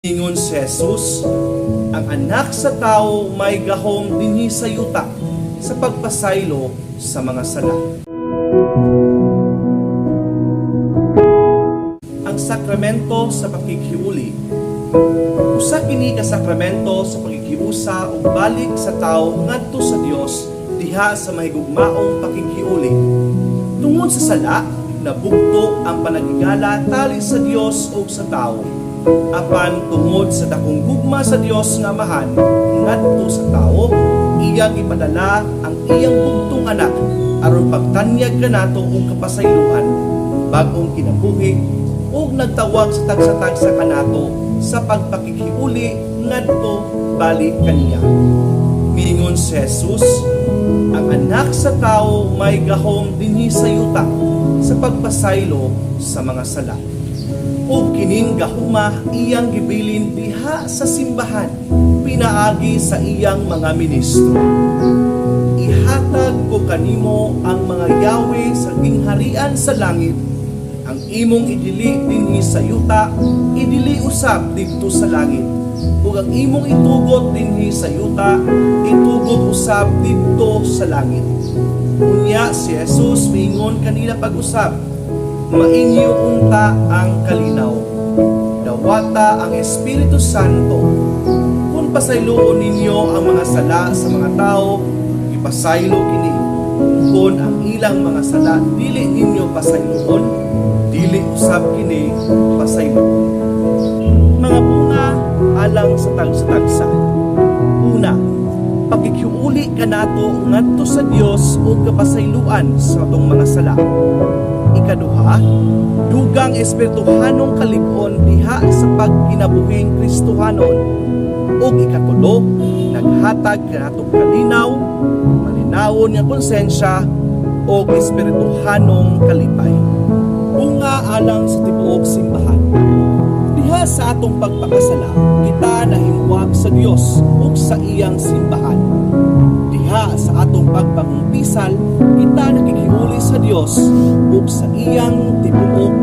Ingon si Jesus, ang anak sa tao may gahom dinhi sa yuta sa pagpasaylo sa mga sala. Ang sakramento sa pakikiuli. Usa kini ka sakramento sa pakikiusa ug balik sa tao ngadto sa Dios diha sa mahigugmaong pakikiuli. Tungod sa sala, nabugto ang panagigala tali sa Dios ug sa tao. Apan tungod sa dakong gugma sa Dios nga Amahan ngadto sa tao, iyang ipadala ang iyang bugtong anak aron pagtanyag kanato og kapasayloan, bag-ong kinabuhi ug nagtawag sa tagsa-tagsa kanato sa pagpakikiuli ngadto balik kaniya. Miingon si Jesus, ang anak sa tao may gahom dinhi sa yuta sa pagpasaylo sa mga sala. O kining gahuma iyang gibilin diha sa simbahan, pinaagi sa iyang mga ministro. Ihatag ko kanimo ang mga yawe sa gingharian sa langit, ang imong idili dinhi sa yuta, idili usab didto sa langit, ug ang imong itugot dinhi sa yuta, itugot usab didto sa langit. Unya si Jesus miingon kanila pag-usab, mainyo unta ang kalinaw. Dawata ang Espiritu Santo. Kung pasayloon ninyo ang mga sala sa mga tao, ipasaylo kini. Kung ang ilang mga sala dili ninyo pasayloon, dili usab kini pasayloon. Mga bunga alang sa tagsa-tagsa. Una, pakikiuli kanato ngadto sa Dios ug kapasayloan sa atong mga sala. Ikaduha, dugang espirituhanong kalig-on diha sa pagkinabuhing Kristohanon. Ug ikatulo, naghatag kanatong kalinaw, malinawon nga konsensya ug espirituhanong kalipay. Bunga alang sa tibuok simbahan. Diha sa atong pagpakasala, kita nahimuwag sa Dios ug sa iyang simbahan. Diha sa atong pagpangumpisal, kita nakikiuli sa Dios ug sa iyang tibuok